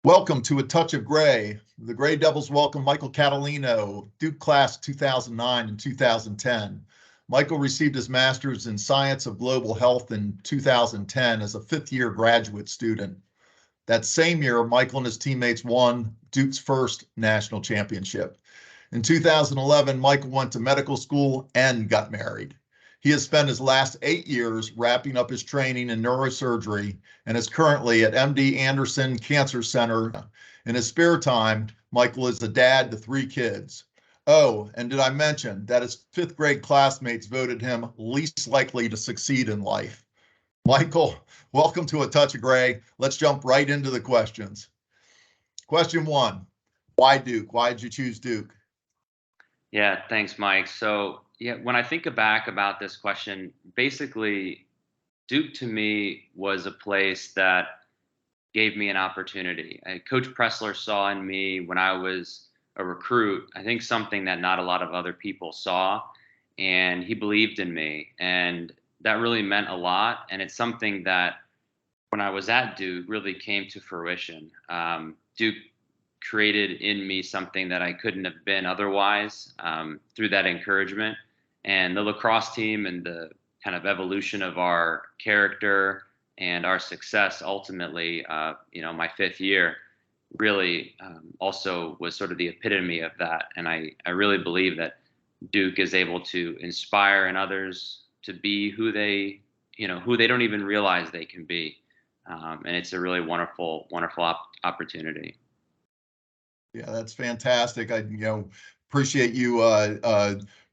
Welcome to A Touch of Gray. The Gray Devils welcome Michael Catalino, Duke class 2009 and 2010. Michael received his master's in Science of Global Health in 2010 as a fifth-year graduate student. That same year, Michael and his teammates won Duke's first national championship. In 2011, Michael went to medical school and got married. He has spent his last 8 years wrapping up his training in neurosurgery and is currently at MD Anderson Cancer Center. In his spare time, Michael is a dad to 3 kids. Oh, and did I mention that his 5th grade classmates voted him least likely to succeed in life? Michael, welcome to A Touch of Gray. Let's jump right into the questions. Question 1, why Duke? Why did you choose Duke? Yeah, thanks, Mike. So, when I think back about this question, basically, Duke to me was a place that gave me an opportunity. Coach Pressler saw in me when I was a recruit, I think something that not a lot of other people saw, and he believed in me. And that really meant a lot. And it's something that when I was at Duke really came to fruition. Duke created in me something that I couldn't have been otherwise through that encouragement. And the lacrosse team and the kind of evolution of our character and our success ultimately, my 5th year really also was sort of the epitome of that. And I really believe that Duke is able to inspire in others to be who they don't even realize they can be. And it's a really wonderful opportunity. Yeah, that's fantastic. I appreciate you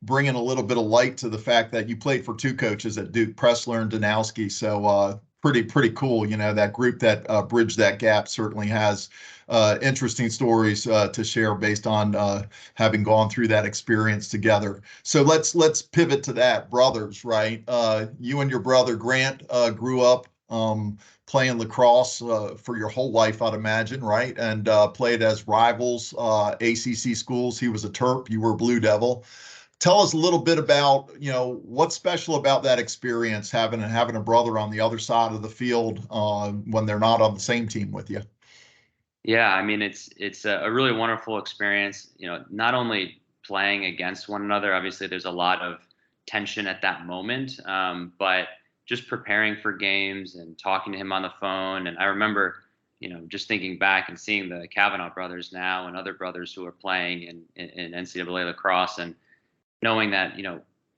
bringing a little bit of light to the fact that you played for 2 coaches at Duke, Pressler and Danowski. So pretty cool. That group that bridged that gap certainly has interesting stories to share based on having gone through that experience together. So let's pivot to that. Brothers, right? You and your brother Grant grew up playing lacrosse for your whole life, I'd imagine, right? And played as rivals, ACC schools. He was a Terp, you were a Blue Devil. Tell us a little bit about, what's special about that experience, having a brother on the other side of the field when they're not on the same team with you. Yeah, I mean, it's a really wonderful experience. Not only playing against one another, obviously there's a lot of tension at that moment, but just preparing for games and talking to him on the phone. And I remember, just thinking back and seeing the Kavanaugh brothers now and other brothers who are playing in NCAA lacrosse, and knowing that,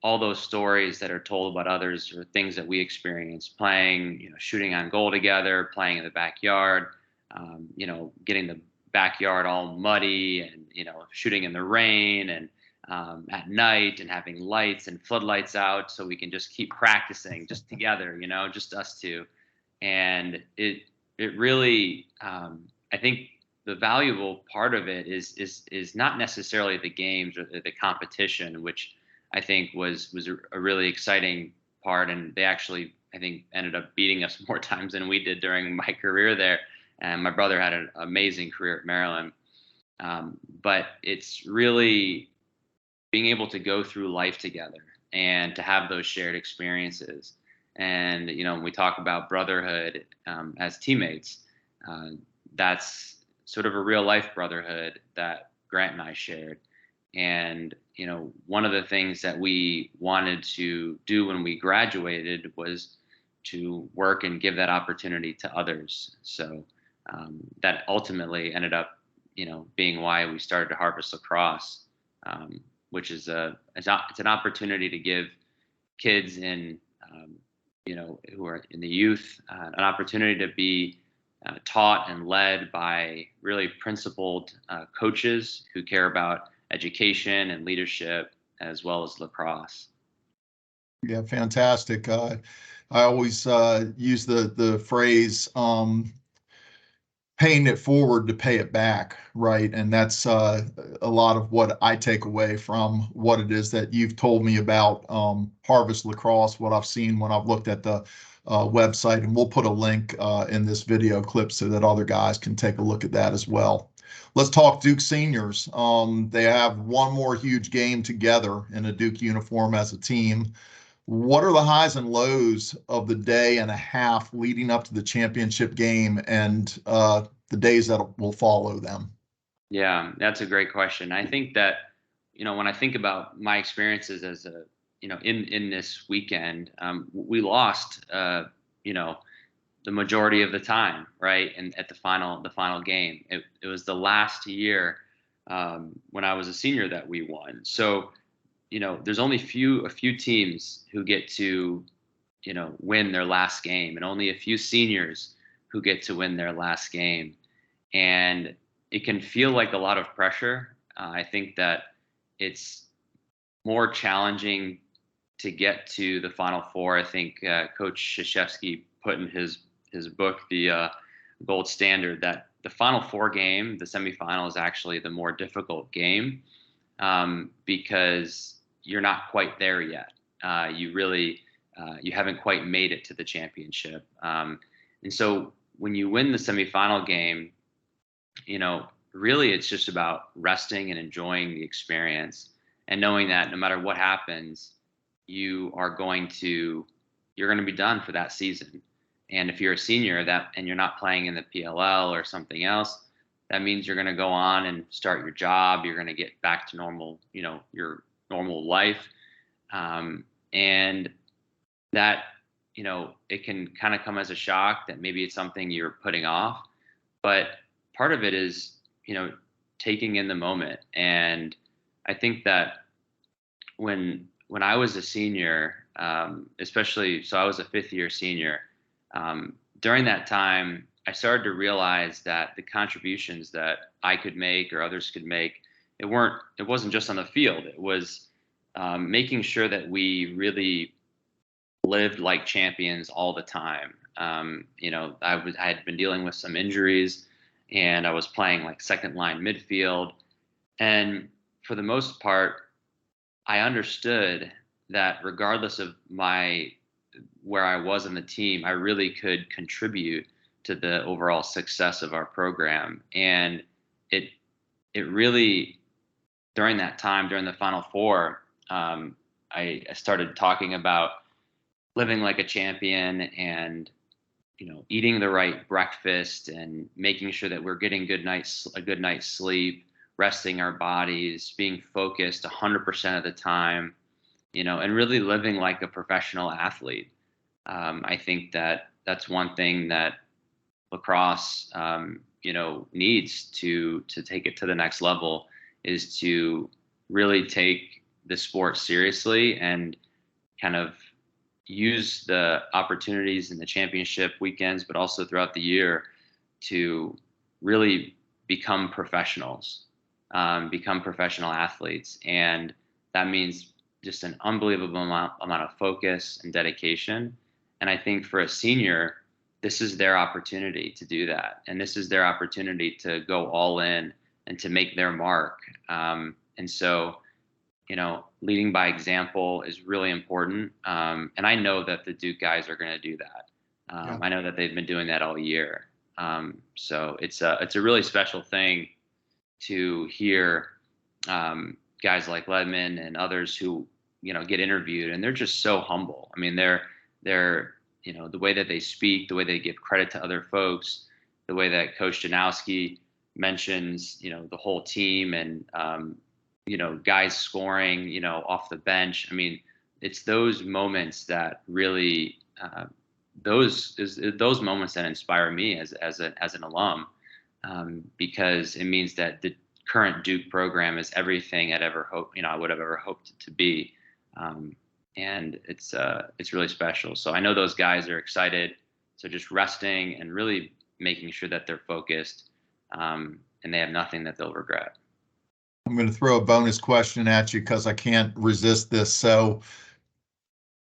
all those stories that are told about others are things that we experience playing, shooting on goal together, playing in the backyard, getting the backyard all muddy and, shooting in the rain and at night and having lights and floodlights out so we can just keep practicing just together, just us two. And it really, I think the valuable part of it is not necessarily the games or the competition, which I think was a really exciting part. And they actually, I think, ended up beating us more times than we did during my career there. And my brother had an amazing career at Maryland. But it's really being able to go through life together and to have those shared experiences. And, when we talk about brotherhood as teammates, that's sort of a real life brotherhood that Grant and I shared. And, one of the things that we wanted to do when we graduated was to work and give that opportunity to others. So that ultimately ended up, being why we started to Harvest Lacrosse, which is it's an opportunity to give kids in, who are in the youth, an opportunity to be taught and led by really principled coaches who care about education and leadership as well as lacrosse. Yeah, fantastic. I always use the phrase paying it forward to pay it back, right? And that's a lot of what I take away from what it is that you've told me about Harvest Lacrosse, what I've seen when I've looked at the website, and we'll put a link in this video clip so that other guys can take a look at that as well. Let's talk Duke seniors. They have one more huge game together in a Duke uniform as a team. What are the highs and lows of the day and a half leading up to the championship game? And the days that will follow them? Yeah, that's a great question. I think that, when I think about my experiences as in this weekend, we lost, the majority of the time, right? And at the final game, it was the last year when I was a senior that we won. So, there's only a few teams who get to, win their last game, and only a few seniors who get to win their last game. And it can feel like a lot of pressure. I think that it's more challenging to get to the Final Four. I think Coach Krzyzewski put in his book, the Gold Standard, that the Final Four game, the semifinal, is actually the more difficult game because you're not quite there yet. You haven't quite made it to the championship. And so when you win the semifinal game, really it's just about resting and enjoying the experience and knowing that no matter what happens, you're going to be done for that season. And if you're a senior and you're not playing in the PLL or something else, that means you're going to go on and start your job. You're going to get back to normal, your normal life. And that, it can kind of come as a shock that maybe it's something you're putting off, but part of it is, taking in the moment. And I think that when I was a senior, especially, so I was a fifth year senior, during that time, I started to realize that the contributions that I could make or others could make, it wasn't just on the field. It was making sure that we really lived like champions all the time. I had been dealing with some injuries, and I was playing like second line midfield. And for the most part, I understood that regardless of where I was in the team, I really could contribute to the overall success of our program. And it really, during that time, during the Final Four, I started talking about living like a champion and eating the right breakfast and making sure that we're getting a good night's sleep, resting our bodies, being focused 100% of the time, and really living like a professional athlete. I think that that's one thing that lacrosse, needs to take it to the next level, is to really take the sport seriously and kind of use the opportunities in the championship weekends, but also throughout the year, to really become professionals, become professional athletes. And that means just an unbelievable amount of focus and dedication. And I think for a senior, this is their opportunity to do that. And this is their opportunity to go all in and to make their mark. And so, leading by example is really important. And I know that the Duke guys are going to do that. Yeah. I know that they've been doing that all year. So it's a really special thing to hear guys like Ledman and others who, get interviewed, and they're just so humble. I mean, they're the way that they speak, the way they give credit to other folks, the way that Coach Janowski mentions, the whole team and, guys scoring, off the bench. I mean, it's those moments that really, those moments that inspire me as an alum, because it means that the current Duke program is everything I would have ever hoped it to be. And it's really special. So I know those guys are excited. So just resting and really making sure that they're focused, and they have nothing that they'll regret. I'm going to throw a bonus question at you because I can't resist this. So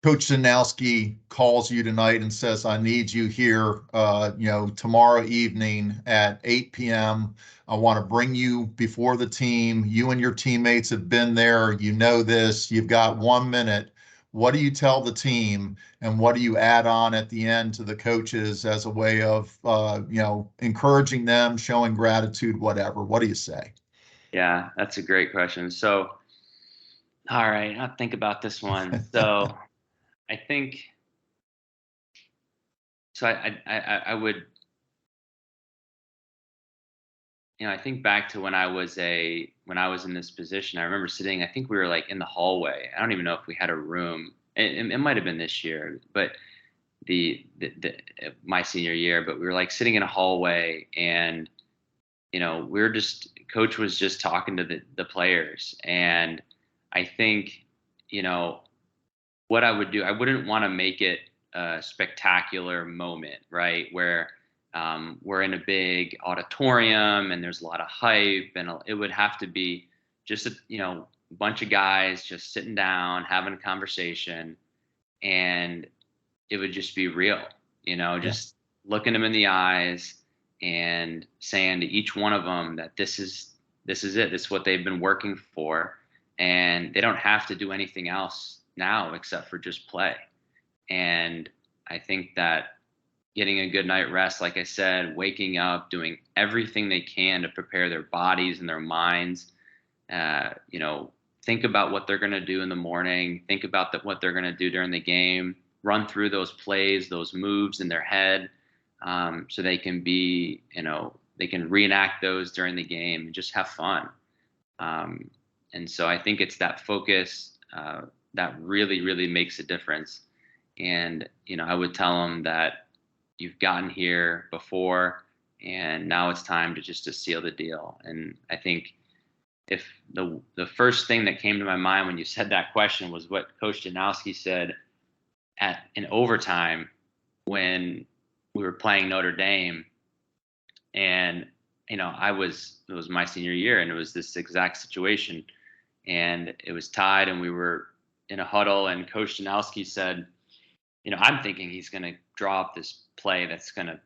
Coach Zanowski calls you tonight and says, I need you here, tomorrow evening at 8 p.m. I want to bring you before the team. You and your teammates have been there. You know this. You've got 1 minute. What do you tell the team, and what do you add on at the end to the coaches as a way of, encouraging them, showing gratitude, whatever? What do you say? Yeah, that's a great question. So, all right, I'll think about this one. So I think, so I would I think back to when I was in this position. I remember sitting. I think we were like in the hallway. I don't even know if we had a room. It might have been this year, but the my senior year. But we were like sitting in a hallway, and we were just coach was just talking to the players, and I think what I would do. I wouldn't want to make it a spectacular moment, right? Where we're in a big auditorium and there's a lot of hype, and it would have to be just a bunch of guys just sitting down having a conversation, and it would just be real, Yeah. just looking them in the eyes and saying to each one of them that this is it. This is what they've been working for, and they don't have to do anything else now except for just play. And I think that getting a good night rest, like I said, waking up, doing everything they can to prepare their bodies and their minds. Think about what they're going to do in the morning. Think about what they're going to do during the game. Run through those plays, those moves in their head, so they can they can reenact those during the game and just have fun. And so I think it's that focus that really, really makes a difference. And I would tell them that you've gotten here before, and now it's time to seal the deal. And I think if the first thing that came to my mind when you said that question was what Coach Janowski said in overtime when we were playing Notre Dame, and it was my senior year, and it was this exact situation, and it was tied, and we were in a huddle, and Coach Janowski said, I'm thinking he's going to draw up this play that's going to,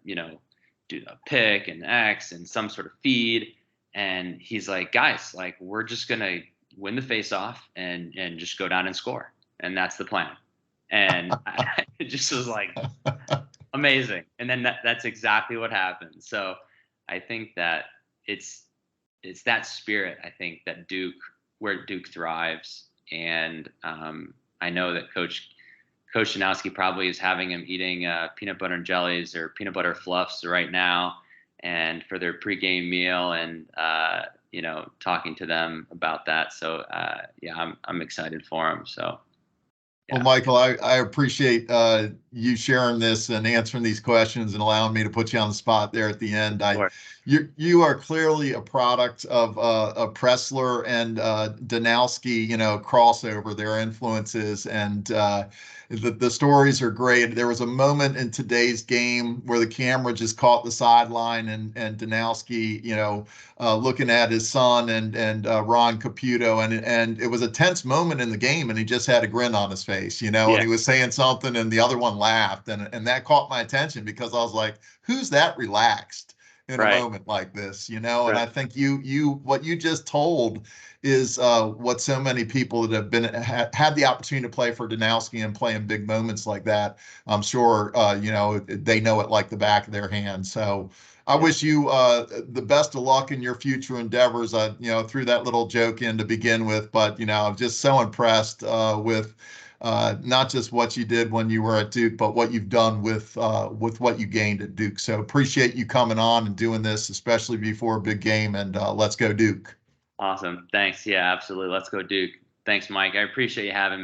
do a pick and X and some sort of feed. And he's like, guys, like, we're just going to win the face off and just go down and score. And that's the plan. And it just was like amazing. And then that's exactly what happened. So I think that it's that spirit, I think, that where Duke thrives. And I know that Coach Janowski probably is having him eating peanut butter and jellies or peanut butter fluffs right now, and for their pregame meal, and talking to them about that. So yeah, I'm excited for him. So. Yeah. Well, Michael, I appreciate you sharing this and answering these questions and allowing me to put you on the spot there at the end. Sure. You are clearly a product of Pressler and Danowski, crossover, their influences, and the stories are great. There was a moment in today's game where the camera just caught the sideline, and Danowski, looking at his son and Ron Caputo, and it was a tense moment in the game, and he just had a grin on his face, Yeah. and he was saying something, and the other one laughed, and that caught my attention because I was like, who's that relaxed in a moment like this, And I think what you just told is what so many people that have had the opportunity to play for Danowski and play in big moments like that, I'm sure, they know it like the back of their hand. So I wish you the best of luck in your future endeavors. I threw that little joke in to begin with, but I'm just so impressed with not just what you did when you were at Duke, but what you've done with what you gained at Duke. So appreciate you coming on and doing this, especially before a big game. And let's go Duke. Awesome. Thanks. Yeah, absolutely. Let's go Duke. Thanks, Mike. I appreciate you having me.